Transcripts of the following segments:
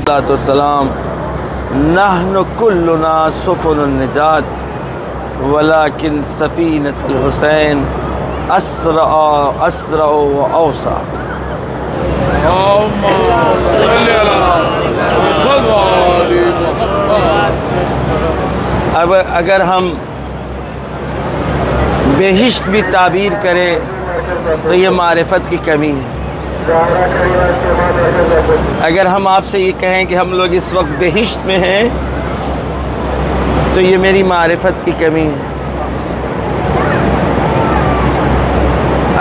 والسلام نحن كلنا سفن النجات ولكن سفينة الحسين أسرع وأوسع. اب اگر ہم بہشت بھی تعبیر کریں تو یہ معرفت کی کمی ہے. اگر ہم آپ سے یہ کہیں کہ ہم لوگ اس وقت بہشت میں ہیں تو یہ میری معرفت کی کمی ہے.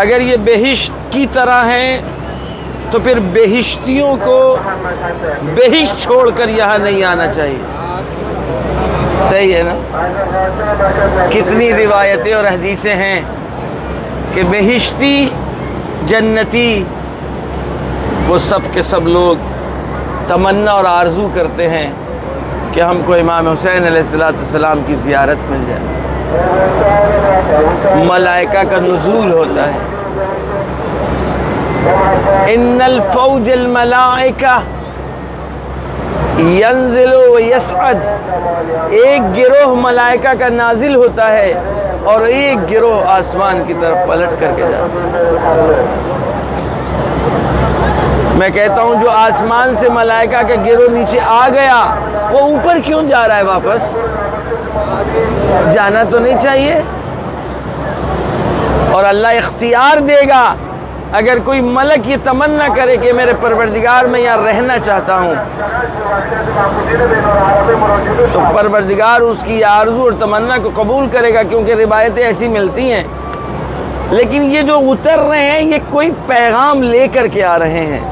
اگر یہ بہشت کی طرح ہیں تو پھر بہشتیوں کو بہشت چھوڑ کر یہاں نہیں آنا چاہیے. صحیح ہے نا؟ کتنی روایتیں اور حدیثیں ہیں کہ بہشتی جنتی وہ سب کے سب لوگ تمنا اور آرزو کرتے ہیں کہ ہم کو امام حسین علیہ السلام کی زیارت مل جائے. ملائکہ کا نزول ہوتا ہے. ان الفوج الملائکہ ینزل و یصعد. ایک گروہ ملائکہ کا نازل ہوتا ہے اور ایک گروہ آسمان کی طرف پلٹ کر کے جاتا ہے. میں کہتا ہوں جو آسمان سے ملائکہ کا گروہ نیچے آ گیا وہ اوپر کیوں جا رہا ہے؟ واپس جانا تو نہیں چاہیے. اور اللہ اختیار دے گا اگر کوئی ملک یہ تمنا کرے کہ میرے پروردگار میں یہاں رہنا چاہتا ہوں تو پروردگار اس کی آرزو اور تمنا کو قبول کرے گا، کیونکہ روایتیں ایسی ملتی ہیں. لیکن یہ جو اتر رہے ہیں یہ کوئی پیغام لے کر کے آ رہے ہیں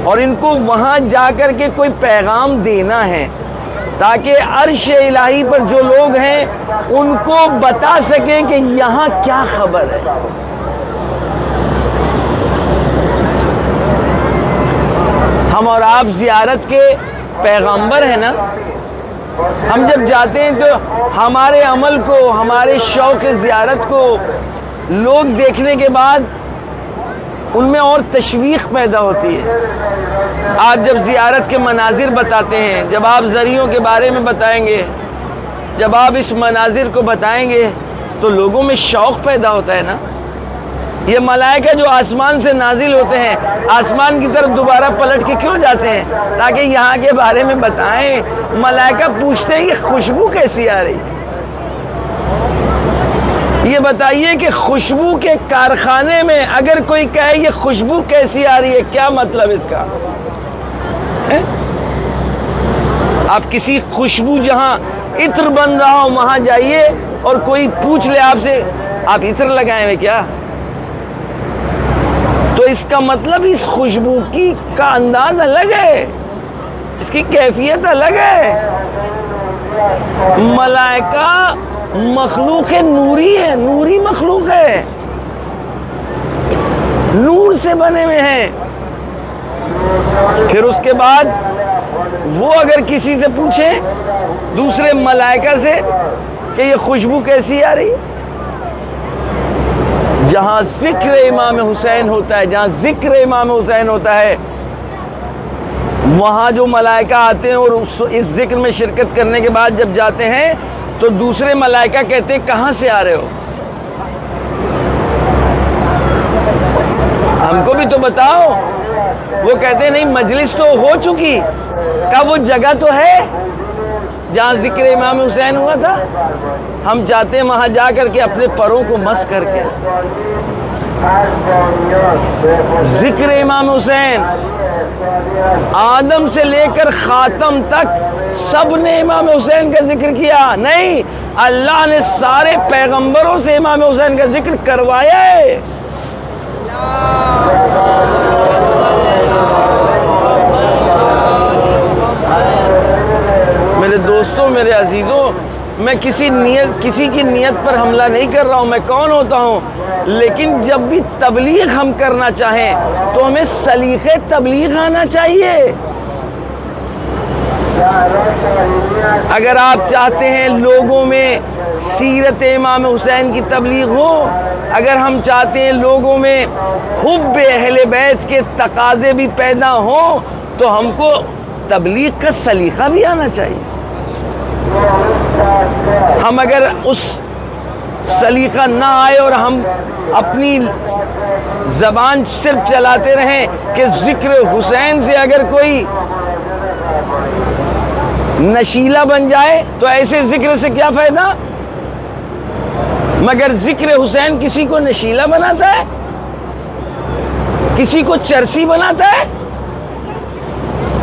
اور ان کو وہاں جا کر کے کوئی پیغام دینا ہے تاکہ عرش الہی پر جو لوگ ہیں ان کو بتا سکیں کہ یہاں کیا خبر ہے. ہم اور آپ زیارت کے پیغامبر ہیں نا. ہم جب جاتے ہیں تو ہمارے عمل کو، ہمارے شوق زیارت کو لوگ دیکھنے کے بعد ان میں اور تشویق پیدا ہوتی ہے. آپ جب زیارت کے مناظر بتاتے ہیں، جب آپ ذریعوں کے بارے میں بتائیں گے، جب آپ اس مناظر کو بتائیں گے تو لوگوں میں شوق پیدا ہوتا ہے نا. یہ ملائکہ جو آسمان سے نازل ہوتے ہیں آسمان کی طرف دوبارہ پلٹ کے کیوں جاتے ہیں؟ تاکہ یہاں کے بارے میں بتائیں. ملائکہ پوچھتے ہیں یہ خوشبو کیسی آ رہی ہے؟ یہ بتائیے کہ خوشبو کے کارخانے میں اگر کوئی کہے یہ خوشبو کیسی آ رہی ہے، کیا مطلب اس کا ہے؟ آپ کسی خوشبو جہاں عطر بن رہا ہو وہاں جائیے اور کوئی پوچھ لے آپ سے آپ عطر لگائے ہوئے کیا، تو اس کا مطلب اس خوشبو کی کا انداز الگ ہے، اس کی کیفیت الگ ہے. ملائکہ مخلوق نوری ہے، نوری مخلوق ہے، نور سے بنے ہوئے ہیں. پھر اس کے بعد وہ اگر کسی سے پوچھیں دوسرے ملائکہ سے کہ یہ خوشبو کیسی آ رہی، جہاں ذکر امام حسین ہوتا ہے، جہاں ذکر امام حسین ہوتا ہے وہاں جو ملائکہ آتے ہیں اور اس ذکر میں شرکت کرنے کے بعد جب جاتے ہیں تو دوسرے ملائکہ کہتے ہیں کہاں سے آ رہے ہو، ہم کو بھی تو بتاؤ. وہ کہتے ہیں نہیں مجلس تو ہو چکی، کہا وہ جگہ تو ہے جہاں ذکر امام حسین ہوا تھا، ہم چاہتے ہیں وہاں جا کر کے اپنے پروں کو مس کر کے. ذکر امام حسین آدم سے لے کر خاتم تک سب نے امام حسین کا ذکر کیا نہیں، اللہ نے سارے پیغمبروں سے امام حسین کا ذکر کروایا ہے. میرے دوستوں، میرے عزیزوں، میں کسی کی نیت پر حملہ نہیں کر رہا ہوں، میں کون ہوتا ہوں، لیکن جب بھی تبلیغ ہم کرنا چاہیں تو ہمیں سلیقے تبلیغ آنا چاہیے. اگر آپ چاہتے ہیں لوگوں میں سیرت امام حسین کی تبلیغ ہو، اگر ہم چاہتے ہیں لوگوں میں حب اہل بیت کے تقاضے بھی پیدا ہوں، تو ہم کو تبلیغ کا سلیقہ بھی آنا چاہیے. ہم اگر اس سلیقہ نہ آئے اور ہم اپنی زبان صرف چلاتے رہیں کہ ذکر حسین سے اگر کوئی نشیلا بن جائے تو ایسے ذکر سے کیا فائدہ؟ مگر ذکر حسین کسی کو نشیلا بناتا ہے؟ کسی کو چرسی بناتا ہے؟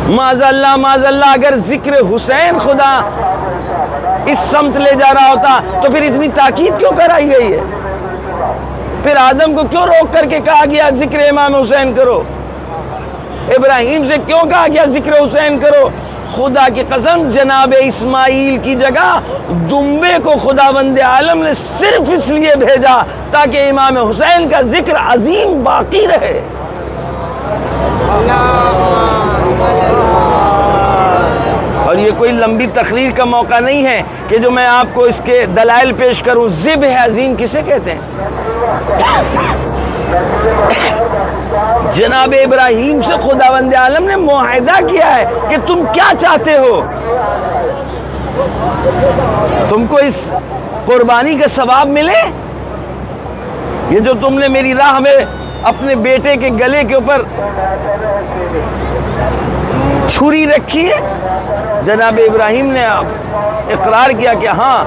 معاذ اللہ اگر ذکر حسین خدا اس سمت لے جا رہا ہوتا تو پھر اتنی تاکید کیوں کرائی گئی ہے؟ پھر آدم کو کیوں روک کر کے کہا گیا ذکر امام حسین کرو؟ ابراہیم سے کیوں کہا گیا ذکر حسین کرو؟ خدا کی قسم جناب اسماعیل کی جگہ دمبے کو خداوند عالم نے صرف اس لیے بھیجا تاکہ امام حسین کا ذکر عظیم باقی رہے. اور یہ کوئی لمبی تقریر کا موقع نہیں ہے کہ جو میں آپ کو اس کے دلائل پیش کروں. ذبح عظیم کسے کہتے ہیں؟ جناب ابراہیم سے خداوند عالم نے معاہدہ کیا ہے کہ تم کیا چاہتے ہو؟ تم کو اس قربانی کا ثواب ملے؟ یہ جو تم نے میری راہ میں اپنے بیٹے کے گلے کے اوپر چھری رکھی ہے؟ جناب ابراہیم نے اقرار کیا کہ ہاں.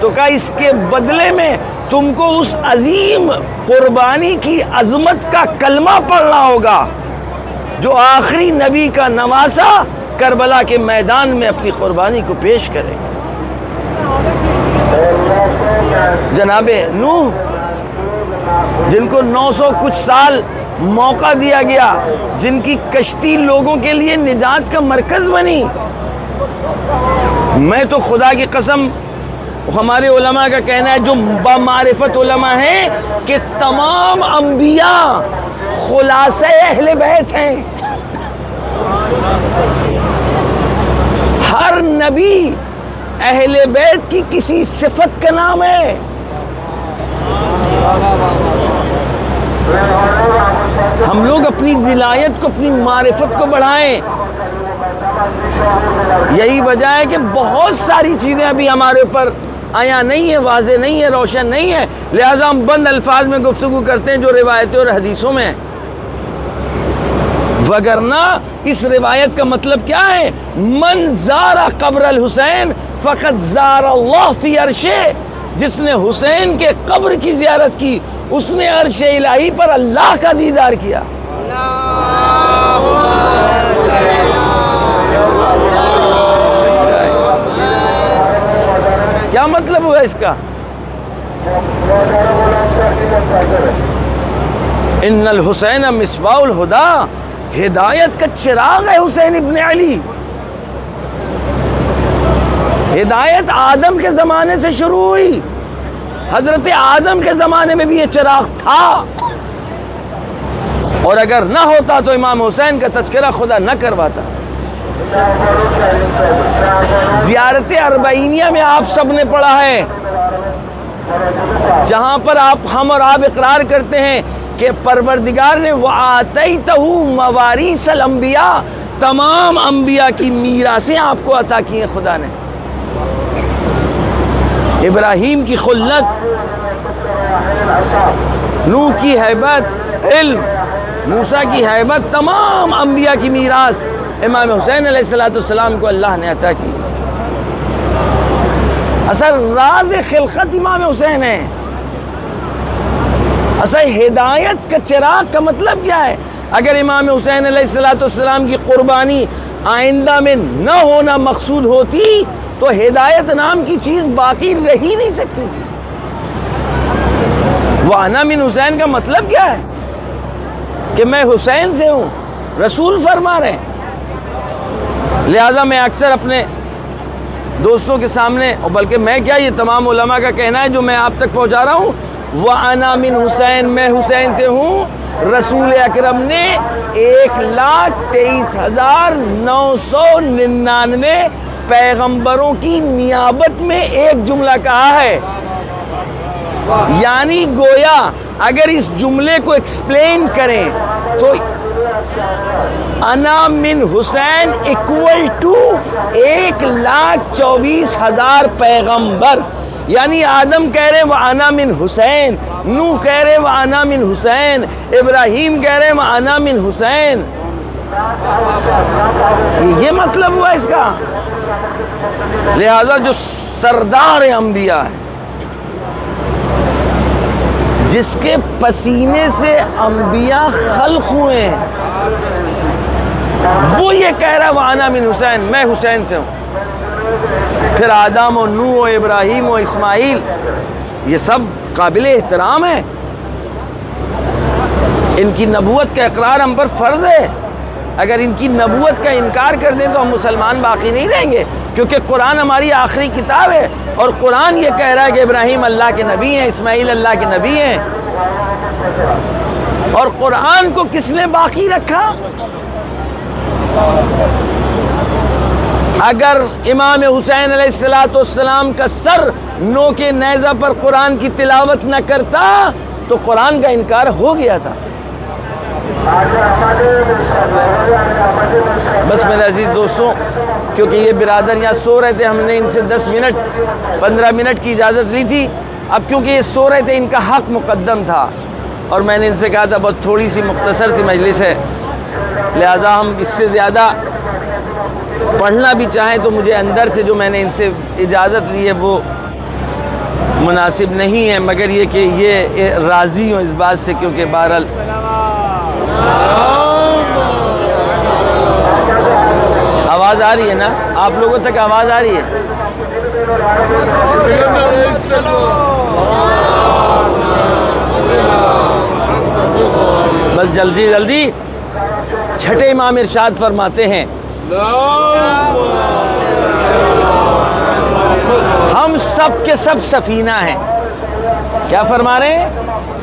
تو کہا اس کے بدلے میں تم کو اس عظیم قربانی کی عظمت کا کلمہ پڑھنا ہوگا جو آخری نبی کا نواسا کربلا کے میدان میں اپنی قربانی کو پیش کرے گا. جناب نوح جن کو 900 کچھ سال موقع دیا گیا، جن کی کشتی لوگوں کے لیے نجات کا مرکز بنی، میں تو خدا کی قسم ہمارے علماء کا کہنا ہے جو بمعرفت علماء ہیں کہ تمام انبیاء خلاصہ اہل بیت ہیں. ہر نبی اہل بیت کی کسی صفت کا نام ہے. ہم لوگ اپنی ولایت کو، اپنی معرفت کو بڑھائیں. یہی وجہ ہے کہ بہت ساری چیزیں ابھی ہمارے اوپر آیا نہیں ہے، واضح نہیں ہے، روشن نہیں ہے، لہذا ہم بند الفاظ میں گفتگو کرتے ہیں جو روایتیں اور حدیثوں میں ہیں. وگرنہ اس روایت کا مطلب کیا ہے؟ من زار قبر الحسین فقط زار اللہ فی عرشہ. جس نے حسین کے قبر کی زیارت کی اس نے عرش الہی پر اللہ کا دیدار کیا. کیا مطلب ہوا اس کا؟ ان الحسین مصباح الہدی، ہدایت کا چراغ ہے حسین ابن علی. ہدایت آدم کے زمانے سے شروع ہوئی. حضرت آدم کے زمانے میں بھی یہ چراغ تھا، اور اگر نہ ہوتا تو امام حسین کا تذکرہ خدا نہ کرواتا. زیارت اربعینیہ میں آپ سب نے پڑھا ہے، جہاں پر ہم اور آپ اقرار کرتے ہیں کہ پروردگار نے وَآتَيْتَهُ مَوَارِيثَ الْأَنْبِيَاء، تمام انبیاء کی میراثیں آپ کو عطا کی ہیں خدا نے. ابراہیم کی خلت، نوح کی ہیبت، علم، موسیٰ کی ہیبت، تمام انبیاء کی میراث امام حسین علیہ السلام کو اللہ نے عطا کی. اصل راز خلقت امام حسین ہے. اصل ہدایت کا چراغ کا مطلب کیا ہے؟ اگر امام حسین علیہ السلام کی قربانی آئندہ میں نہ ہونا مقصود ہوتی تو ہدایت نام کی چیز باقی رہ ہی نہیں سکتی تھی. وَأَنَا مِنْ حسین کا مطلب کیا ہے؟ کہ میں حسین سے ہوں. رسول فرما رہے ہیں. لہذا میں اکثر اپنے دوستوں کے سامنے، اور بلکہ میں کیا، یہ تمام علماء کا کہنا ہے جو میں آپ تک پہنچا رہا ہوں، وَأَنَا مِنْ حسین، میں حسین سے ہوں. رسول اکرم نے 1,23,999 پیغمبروں کی نیابت میں ایک جملہ کہا ہے. یعنی گویا اگر اس جملے کو ایکسپلین کریں تو انا من حسین اکول ٹو 1,24,000 پیغمبر. یعنی آدم کہہ رہے وَأَنَا مِنْ حسین، نوح کہہ رہے وَأَنَا مِنْ حسین، ابراہیم کہہ رہے وَأَنَا مِنْ حسین. یہ مطلب ہوا اس کا. لہذا جو سردار انبیاء ہے، جس کے پسینے سے انبیاء خلق ہوئے ہیں، وہ یہ کہہ رہا ہے وَأَنَا مِنْ حسین، میں حسین سے ہوں. پھر آدم و نوح و ابراہیم و اسماعیل یہ سب قابل احترام ہیں. ان کی نبوت کا اقرار ہم پر فرض ہے. اگر ان کی نبوت کا انکار کر دیں تو ہم مسلمان باقی نہیں رہیں گے، کیونکہ قرآن ہماری آخری کتاب ہے، اور قرآن یہ کہہ رہا ہے کہ ابراہیم اللہ کے نبی ہیں، اسماعیل اللہ کے نبی ہیں. اور قرآن کو کس نے باقی رکھا؟ اگر امام حسین علیہ السلام کا سر نو کے نیزہ پر قرآن کی تلاوت نہ کرتا تو قرآن کا انکار ہو گیا تھا. بس میرے عزیز دوستوں، کیونکہ یہ برادر یہاں سو رہے تھے، ہم نے ان سے 10-15 منٹ کی اجازت لی تھی. اب کیونکہ یہ سو رہے تھے، ان کا حق مقدم تھا، اور میں نے ان سے کہا تھا بہت تھوڑی سی مختصر سی مجلس ہے، لہذا ہم اس سے زیادہ پڑھنا بھی چاہیں تو مجھے اندر سے جو میں نے ان سے اجازت لی ہے وہ مناسب نہیں ہے، مگر یہ کہ یہ راضی ہوں اس بات سے، کیونکہ بہرحال آواز آ رہی ہے نا؟ آپ لوگوں تک آواز آ رہی ہے؟ بس جلدی جلدی. چھٹے امام ارشاد فرماتے ہیں ہم سب کے سب سفینہ ہیں. کیا فرما رہے ہیں؟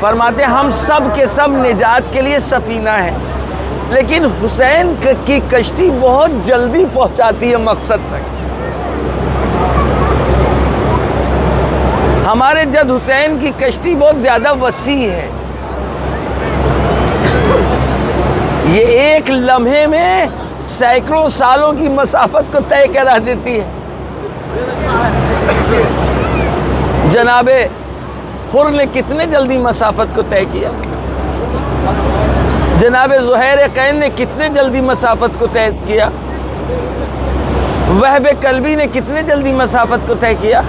فرماتے ہیں ہم سب کے سب نجات کے لیے سفینہ ہیں، لیکن حسین کی کشتی بہت جلدی پہنچاتی ہے مقصد تک. ہمارے جد حسین کی کشتی بہت زیادہ وسیع ہے. یہ ایک لمحے میں سینکڑوں سالوں کی مسافت کو طے کرا دیتی ہے. جناب حر نے کتنے جلدی مسافت کو طے کیا، جناب زہیر قین نے کتنے جلدی مسافت کو طے کیا، وہب کلبی نے کتنے جلدی مسافت کو طے کیا.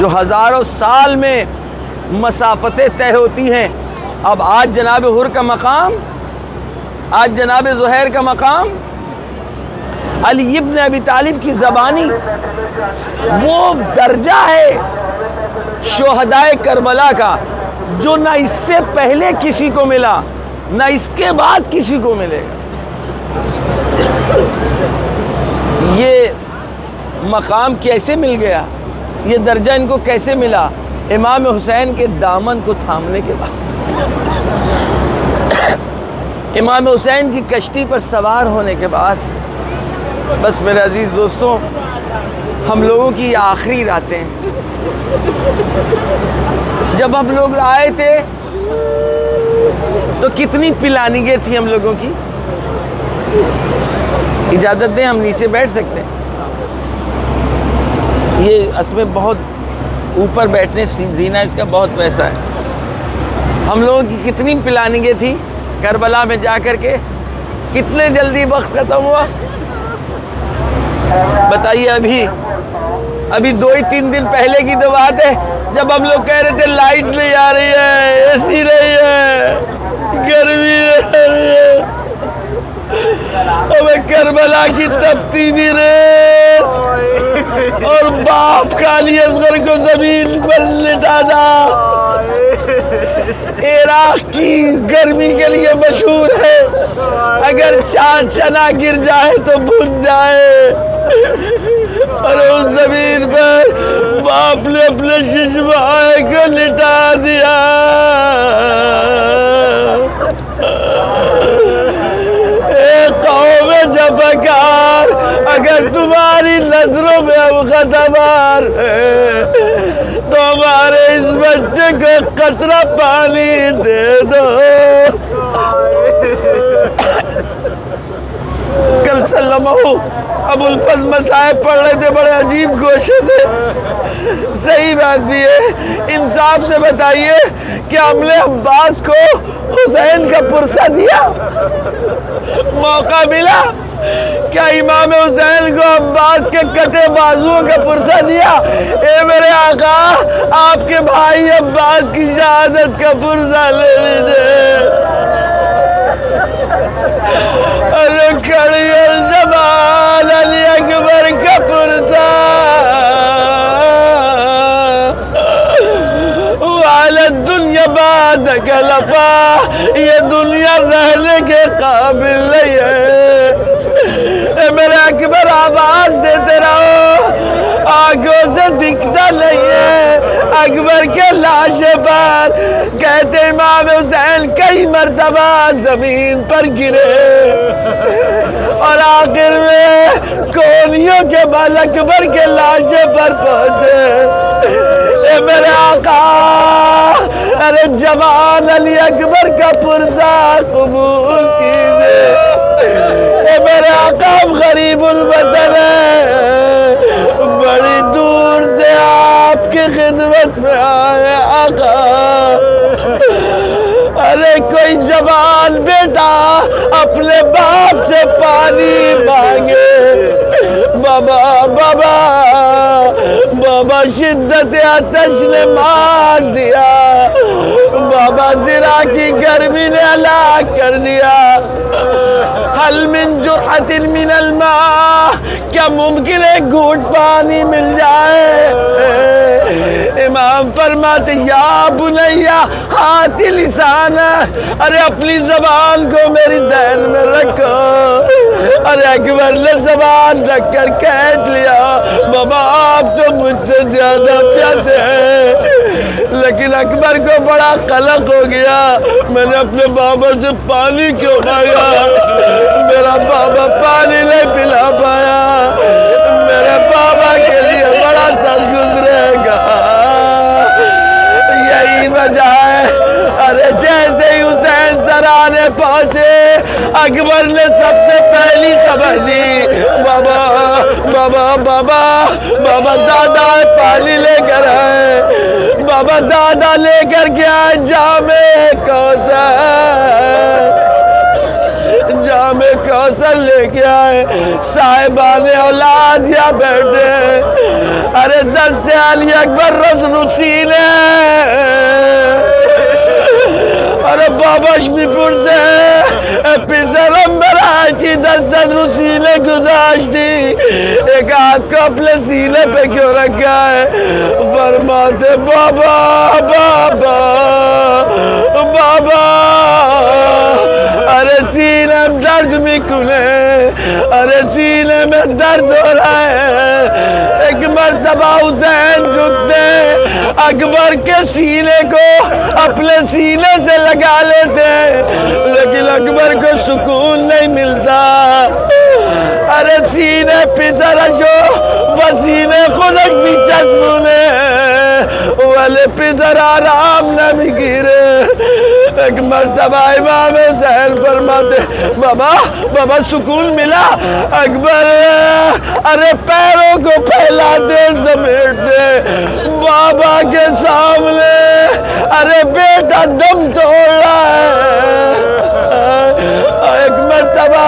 جو ہزاروں سال میں مسافتیں طے ہوتی ہیں، اب آج جناب حر کا مقام، آج جناب زہیر کا مقام، علی ابن ابی طالب کی زبانی وہ درجہ ہے شہدائے کربلا کا جو نہ اس سے پہلے کسی کو ملا نہ اس کے بعد کسی کو ملے گا. یہ مقام کیسے مل گیا؟ یہ درجہ ان کو کیسے ملا؟ امام حسین کے دامن کو تھامنے کے بعد، امام حسین کی کشتی پر سوار ہونے کے بعد. بس میرے عزیز دوستوں، ہم لوگوں کی یہ آخری راتیں ہیں. جب ہم لوگ آئے تھے تو کتنی پلاننگیں تھیں ہم لوگوں کی. اجازت دیں ہم نیچے بیٹھ سکتے ہیں. یہ اصل میں بہت اوپر بیٹھنے زینہ اس کا بہت پیسہ ہے. ہم لوگوں کی کتنی پلاننگیں تھیں کربلا میں جا کر کے، کتنے جلدی وقت ختم ہوا. بتائیے، ابھی 2-3 دن پہلے کی تو بات ہے جب ہم لوگ کہہ رہے تھے لائٹ نہیں آ رہی ہے، اے سی نہیں ہے، گرمی نہیں آ رہی ہے. ہمیں کربلا کی تپتی بھی ریت اور باپ خالی اصغر کو زمین پر لٹا دا. عراق کی گرمی کے لیے مشہور ہے، اگر چنا گر جائے تو بھن جائے، اور اس زمین پر باپ نے اپنے ششمائے کو لٹا دیا. اے قوم جفاکار، اگر تمہاری نظروں میں اب خطبار ہے تو ہمارے اس بچے کو قطرہ پانی دے دو. ابو الفضل مصائب پڑھ رہے تھے، بڑے عجیب گوشے تھے۔ صحیح بات بھی ہے، انصاف سے بتائیے کہ عملے عباس کو حسین کا پرسہ دیا؟ موقع ملا؟ کیا امام حسین کو عباس کے کٹے بازوؤں کا پرسہ دیا؟ اے میرے آقا، آپ کے بھائی عباس کی شہادت کا پرسہ لے لیجئے۔ ارے کھڑی الجمال علی اکبر کا پرسہ، وعلی الدنیا بعدک لفا، یہ دنیا رہنے کے قابل نہیں ہے۔ اے میرے اکبر آواز دیتے رہو، آنکھوں سے دکھتا نہیں ہے۔ اکبر کے لاشے پر کہتے امام حسین کئی مرتبہ زمین پر گرے، اور آخر میں کونیوں کے بل اکبر کے لاشے پر پہنچے۔ اے میرے آقا، ارے جوان علی اکبر کا پرسہ قبول کیجئے۔ اے میرے آقا، غریب الوطن ہے، بڑی دور سے آپ کی خدمت میں آئے آقا۔ ارے کوئی جوان بیٹا اپنے باپ سے پانی مانگے، بابا بابا بابا شدت آتش نے مار دیا، بابا زرا کی گرمی نے ہلاک کر دیا۔ حل من جرعۃ من الماء، کیا ممکن ہے گھونٹ پانی مل جائے؟ امام فرماتے یا بنیا ہاتھ لسان، ارے اپنی زبان کو میری دہن میں رکھو۔ ارے اکبر نے زبان رکھ کر کہہ لیا، بابا آپ تو مجھ سے زیادہ پیاسے ہیں۔ لیکن اکبر کو بڑا قلق ہو گیا، میں نے اپنے بابا سے پانی کیوں مانگا؟ میرا بابا پانی نہیں پلا پایا، میرے بابا کے لیے بڑا سخت گزرے گا، یہی وجہ ہے۔ ارے جیسے ہی حسین سرانے پہنچے، اکبر نے سب سے پہلی خبر دی، بابا بابا بابا بابا دادا پانی لے کر آئے، بابا دادا لے کر کے آئے جام کوثر، جام کوثر لے کے آئے۔ صاحبان اولاد یا بیٹھے، ارے دست علی اکبر رسینے، ارے بابا شمی پرسے پیسرم براچی دستت رو سینے گزاشتی، ایک ہاتھ کو اپنے سینے پہ کیوں رکھا ہے؟ فرماتے بابا بابا بابا، ارے سینے میں درد میں کھلے، ارے سینے میں درد ہو رہا ہے۔ ایک مرتبہ حسین جھکتے اکبر کے سینے کو اپنے سینے سے لگا لیتے، لیکن اکبر کو سکون نہیں ملتا۔ ارے سینے پسر جو وسینے خودک بھی چسبونے، والے پسر آرام نہ بھی گیرے۔ ایک مرتبہ امام حسین فرماتے بابا بابا سکون ملا؟ اکبر ارے پیروں کو پھیلاتے سمیٹتے بابا کے سامنے، ارے بیٹا دم توڑ رہا ہے۔ ایک مرتبہ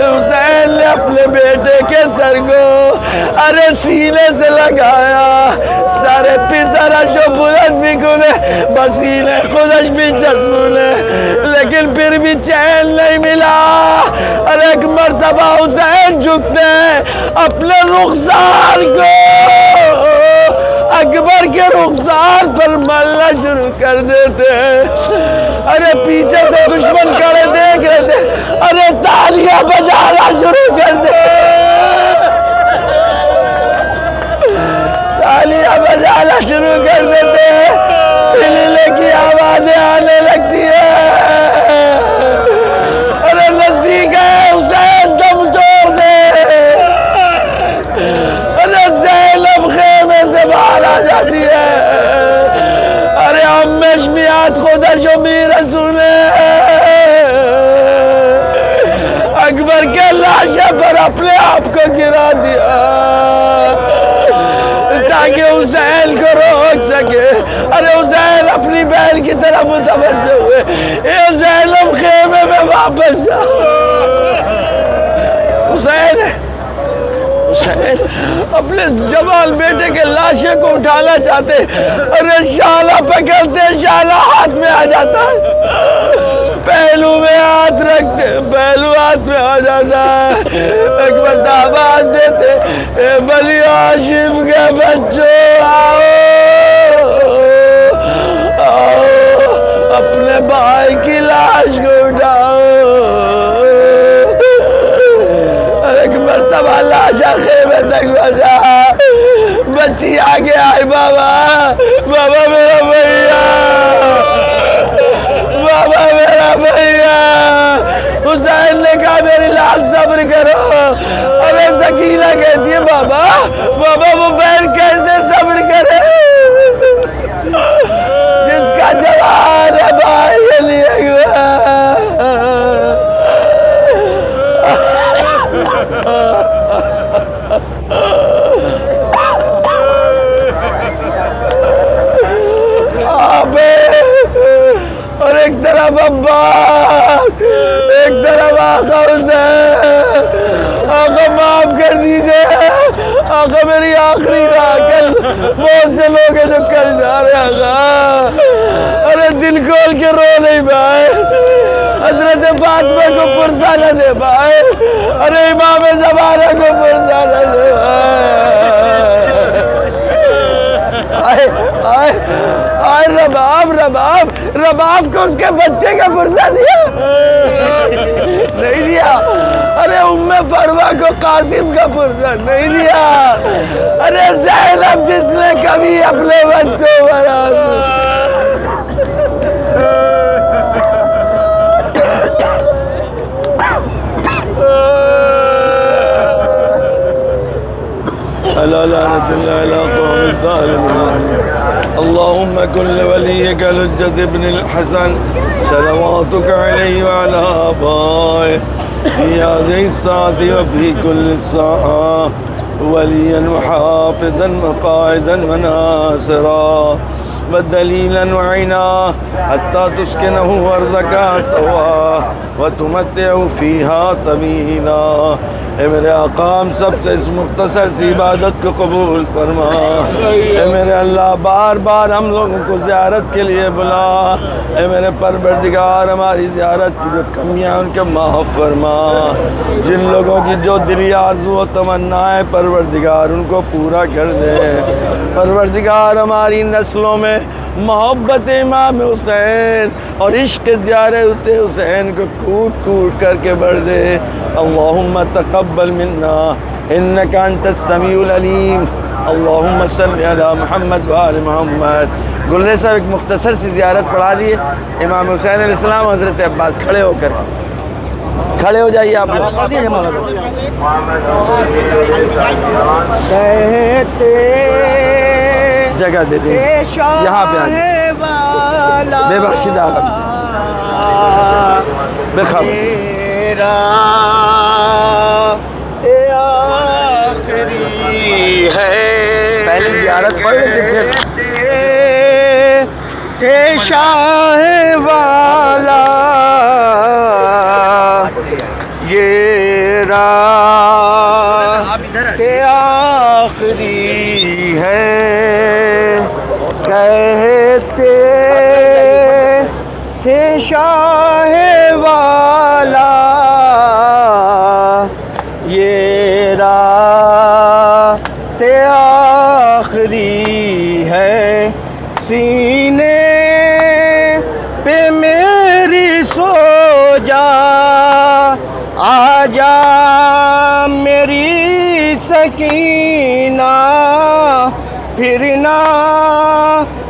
حسین نے اپنے بیٹے کے سر کو ارے سینے سے لگایا، سارے پسرا جو بلند بھی گنے بسینے خودش بھی چسبونے، لیکن پھر بھی چین نہیں ملا۔ ارے ایک مرتبہ حسین جھکتے اپنے رخسار کو اکبر کے رخسار پر ملنا شروع کر دیتے۔ ارے پیچھے سے دشمن کھڑے دیکھ رہے تھے، ارے تالیاں بجانا شروع کر دے، تالیاں بجانا شروع کر دیتے، ہلنے کی آوازیں آنے لگتی ہے۔ ارے نزدیک ہے حسین دم توڑ دے، ارے زینب خیمے سے باہر آ جاتی ہے۔ ارے امیش میاد خودش و میرسونه اکبر کے لاشا پر اپنے آپ کو گرا دیا تاکہ حسین کو روک سکے. ارے حسین اپنی بہن کی طرف متوجہ ہوئے. اے زینب خیمے میں واپس جاؤ. حسین اپنے جوان بیٹے کے لاشے کو اٹھانا چاہتے. ارے شالہ پکڑتے, شالہ ہاتھ میں آ جاتا ہے, پہلو میں ہاتھ رکھتے, پہلو ہاتھ میں آ جاتا ہے. ایک مرتبہ آواز دیتے, اے بنی ہاشم کے بچوں آؤ, اپنے بھائی کی لاش کو اٹھاؤ. ایک مرتبہ لاشا خیمے تک بجا, بچی آگے آئی, بابا بابا میرا بھیا, بابا میرا بھیا. حسین نے کہا میری لاش صبر کرو. ارے سکینہ کہتی ہے بابا بابا وہ بہن کیسے صبر کرے جس کا جوان ہے بھائی لیے ہوا. اور ایک طرف عباس, ایک طرف آقا حسین. آقا معاف کر دیجئے, آقا میری آخری رات. کل بہت سے لوگ ہیں جو کل جا رہے ہیں آقا. ارے دل کھول کے رو نہیں پائے, حضرت فاطمہ کو پرسہ نہ دے پائے, ارے امام زمانہ کو پرسہ نہ دے پائے. آئے رباب کو اس کے بچے کا پرسہ دیا نہیں دیا. ارے ام فروہ کو قاسم کا پرسہ نہیں دیا. ارے زینب جس نے کبھی اپنے بچوں بنا اللهم كن لوليك الحجة ابن الحسن صلواتك عليه وعلى آبائه في هذه الساعة وفي كل ساعة وليا وحافظا وقائدا وناصرا ودليلا وعنا حتى تسكنه أرضك طوعا وتمتع فيها طويلا. اے میرے آقا ہم سب سے اس مختصر سی عبادت کو قبول فرما. اے میرے اللہ بار بار ہم لوگوں کو زیارت کے لیے بلا. اے میرے پروردگار ہماری زیارت کی جو کمیاں ان کے معاف فرما. جن لوگوں کی جو دلی آرزو و تمنا ہے پروردگار ان کو پورا کر دے. پروردگار ہماری نسلوں میں محبت امام حسین اور عشق زیارت حسین کو کوٹ کوٹ کر کے بڑھ دے. اللہم تقبل منا انکا انت السمیع العلیم. اللہم صلی علی محمد و آل محمد. گلرے صاحب ایک مختصر سی زیارت پڑھا دیئے. امام حسین علیہ السلام, حضرت عباس کھڑے ہو کر کھڑے ہو جائیے آپ لوگ. جگہ دے دیں یہاں پہ آئیں. بے بخشیدہ بے خبر آخری ہے. پہلے زیارت پڑھ لیتے پھر شاہ والا یہ رات آخری ہے. کہتے تھے شاہ والا یہ رات آخری ہے. سینے پہ میری سو جا, آجا میری سکینہ, پھر نہ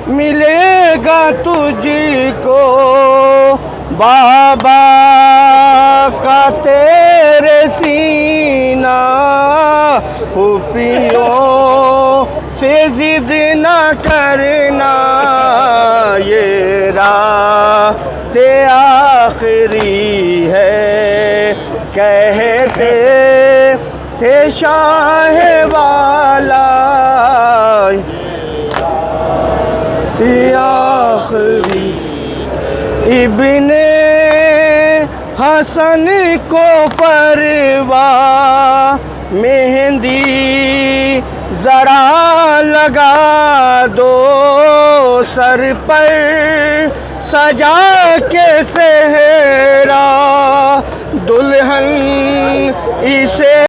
ملے گا تجھ کو بابا کا تیرے سینہ. پھوپھیوں سے ضد نہ کرنا, یہ رات آخری ہے. کہتے تھے شاہ والا آخری ابن حسن کو پرواہ مہندی ذرا لگا دو سر پر سجا کے صحرا دلہن اسے